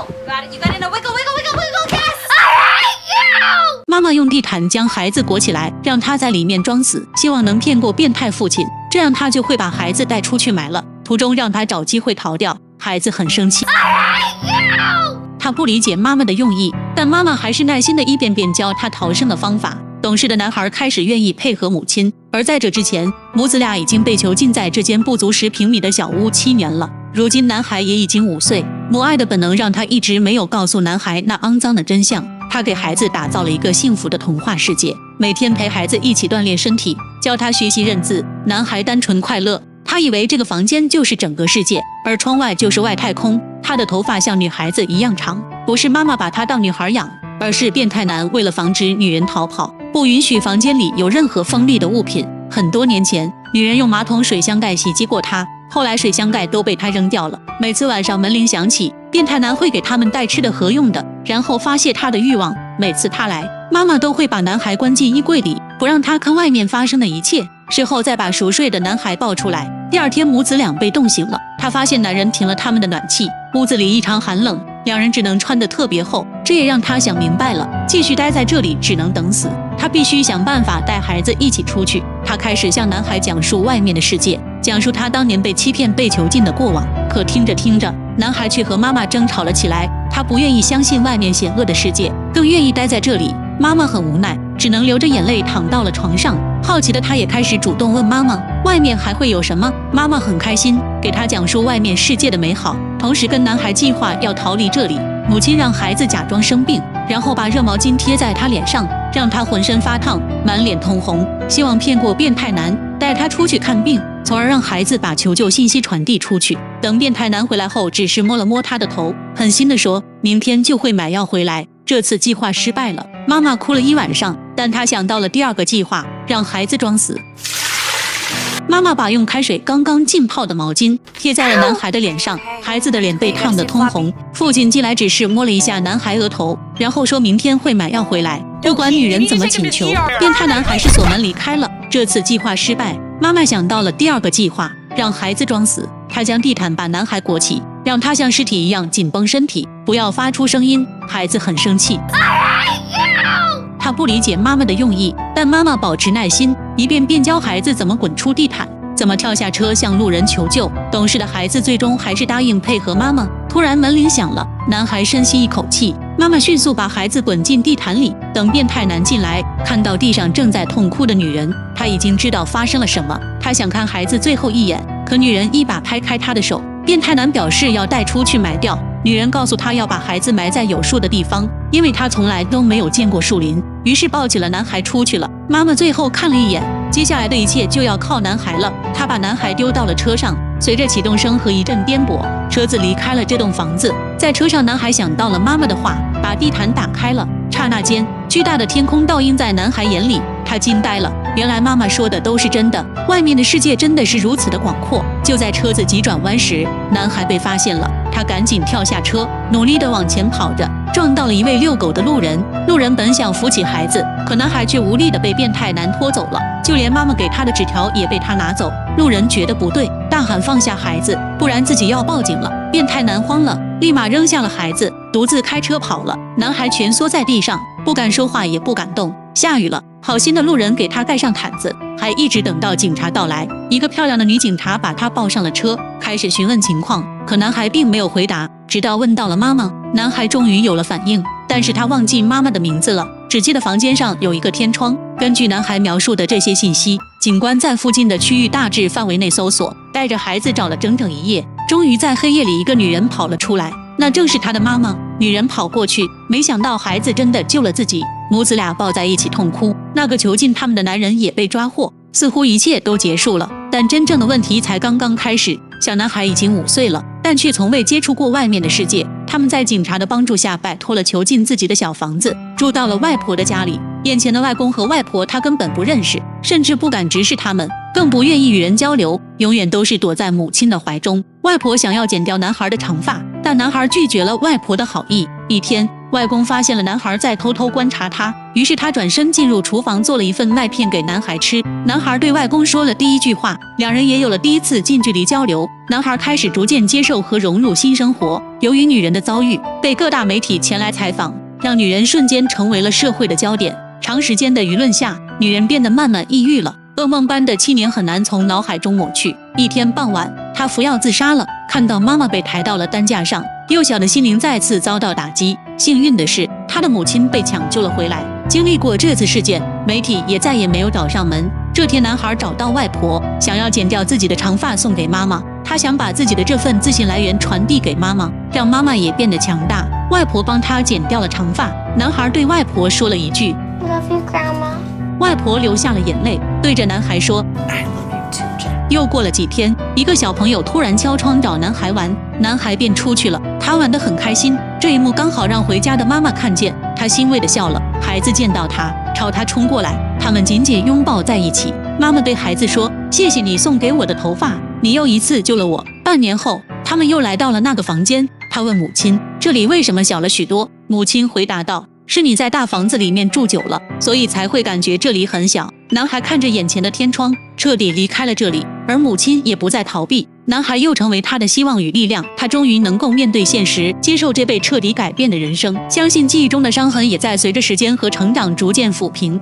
You got to wiggle. Yes. 妈妈用地毯将孩子裹起来，让他在里面装死，希望能骗过变态父亲，这样他就会把孩子带出去买了，途中让他找机会逃掉。孩子很生气，他不理解妈妈的用意，但妈妈还是耐心的一遍遍教他逃生的方法。懂事的男孩开始愿意配合母亲，而在这之前，母子俩已经被囚禁在这间不足10平米的小屋7年了。如今男孩也已经5岁，母爱的本能让他一直没有告诉男孩那肮脏的真相。他给孩子打造了一个幸福的童话世界，每天陪孩子一起锻炼身体，教他学习认字。男孩单纯快乐，他以为这个房间就是整个世界，而窗外就是外太空。他的头发像女孩子一样长，不是妈妈把他当女孩养，而是变态男为了防止女人逃跑，不允许房间里有任何锋利的物品。很多年前，女人用马桶水箱盖袭击过他，后来水箱盖都被他扔掉了。每次晚上门铃响起，变态男会给他们带吃的和用的，然后发泄他的欲望。每次他来，妈妈都会把男孩关进衣柜里，不让他看外面发生的一切，事后再把熟睡的男孩抱出来。第二天母子俩被冻醒了，他发现男人停了他们的暖气，屋子里异常寒冷，两人只能穿得特别厚，这也让他想明白了，继续待在这里只能等死。他必须想办法带孩子一起出去。他开始向男孩讲述外面的世界，讲述他当年被欺骗、被囚禁的过往。可听着听着，男孩却和妈妈争吵了起来。他不愿意相信外面险恶的世界，更愿意待在这里。妈妈很无奈，只能流着眼泪躺到了床上。好奇的他也开始主动问妈妈，外面还会有什么？妈妈很开心，给他讲述外面世界的美好，同时跟男孩计划要逃离这里。母亲让孩子假装生病，然后把热毛巾贴在他脸上，让他浑身发烫，满脸通红，希望骗过变态男，带他出去看病，从而让孩子把求救信息传递出去。等变态男回来后，只是摸了摸他的头，狠心地说明天就会买药回来。这次计划失败了，妈妈哭了一晚上，但她想到了第二个计划，让孩子装死。妈妈把用开水刚刚浸泡的毛巾贴在了男孩的脸上，孩子的脸被烫得通红。父亲进来只是摸了一下男孩额头，然后说明天会买药回来。不管女人怎么请求，变态男还是锁门离开了。这次计划失败，妈妈想到了第二个计划，让孩子装死。她将地毯把男孩裹起，让他像尸体一样紧绷身体，不要发出声音。孩子很生气，他不理解妈妈的用意，但妈妈保持耐心，一遍遍教孩子怎么滚出地毯，怎么跳下车向路人求救。懂事的孩子最终还是答应配合妈妈。突然门铃响了，男孩深吸一口气，妈妈迅速把孩子滚进地毯里。等变态男进来，看到地上正在痛哭的女人，他已经知道发生了什么。他想看孩子最后一眼，可女人一把拍开他的手。变态男表示要带出去埋掉，女人告诉他要把孩子埋在有树的地方，因为他从来都没有见过树林。于是抱起了男孩出去了。妈妈最后看了一眼，接下来的一切就要靠男孩了。他把男孩丢到了车上，随着启动声和一阵颠簸，车子离开了这栋房子。在车上，男孩想到了妈妈的话，把地毯打开了。刹那间，巨大的天空倒映在男孩眼里，他惊呆了。原来妈妈说的都是真的，外面的世界真的是如此的广阔。就在车子急转弯时，男孩被发现了，他赶紧跳下车，努力地往前跑着，撞到了一位遛狗的路人。路人本想扶起孩子，可男孩却无力地被变态男拖走了，就连妈妈给他的纸条也被他拿走。路人觉得不对，大喊放下孩子，不然自己要报警了。变态男慌了，立马扔下了孩子，独自开车跑了。男孩蜷缩在地上，不敢说话也不敢动。下雨了，好心的路人给他盖上毯子，还一直等到警察到来。一个漂亮的女警察把他抱上了车，开始询问情况，可男孩并没有回答，直到问到了妈妈，男孩终于有了反应，但是他忘记妈妈的名字了，只记得房间上有一个天窗。根据男孩描述的这些信息，警官在附近的区域大致范围内搜索，带着孩子找了整整一夜，终于在黑夜里一个女人跑了出来，那正是他的妈妈。女人跑过去，没想到孩子真的救了自己，母子俩抱在一起痛哭。那个囚禁他们的男人也被抓获，似乎一切都结束了，但真正的问题才刚刚开始。小男孩已经5岁了，但却从未接触过外面的世界。他们在警察的帮助下摆脱了囚禁自己的小房子，住到了外婆的家里。眼前的外公和外婆他根本不认识，甚至不敢直视他们，更不愿意与人交流，永远都是躲在母亲的怀中。外婆想要剪掉男孩的长发，但男孩拒绝了外婆的好意。一天，外公发现了男孩在偷偷观察他，于是他转身进入厨房做了一份麦片给男孩吃。男孩对外公说了第一句话，两人也有了第一次近距离交流。男孩开始逐渐接受和融入新生活。由于女人的遭遇，被各大媒体前来采访，让女人瞬间成为了社会的焦点。长时间的舆论下，女人变得慢慢抑郁了，噩梦般的7年很难从脑海中抹去。一天傍晚，她服药自杀了。看到妈妈被抬到了担架上，幼小的心灵再次遭到打击。幸运的是，她的母亲被抢救了回来。经历过这次事件，媒体也再也没有找上门。这天，男孩找到外婆，想要剪掉自己的长发送给妈妈。他想把自己的这份自信来源传递给妈妈，让妈妈也变得强大。外婆帮他剪掉了长发。男孩对外婆说了一句 Love you, Grandma。外婆流下了眼泪，对着男孩说 I love you too, Jack。又过了几天，一个小朋友突然敲窗找男孩玩，男孩便出去了。他玩得很开心，这一幕刚好让回家的妈妈看见，她欣慰地笑了。孩子见到他，朝他冲过来，他们紧紧拥抱在一起。妈妈对孩子说：“谢谢你送给我的头发，你又一次救了我。”半年后，他们又来到了那个房间。他问母亲：“这里为什么小了许多？”母亲回答道：“是你在大房子里面住久了，所以才会感觉这里很小。”男孩看着眼前的天窗，彻底离开了这里，而母亲也不再逃避。男孩又成为他的希望与力量，他终于能够面对现实，接受这被彻底改变的人生。相信记忆中的伤痕也在随着时间和成长逐渐抚平。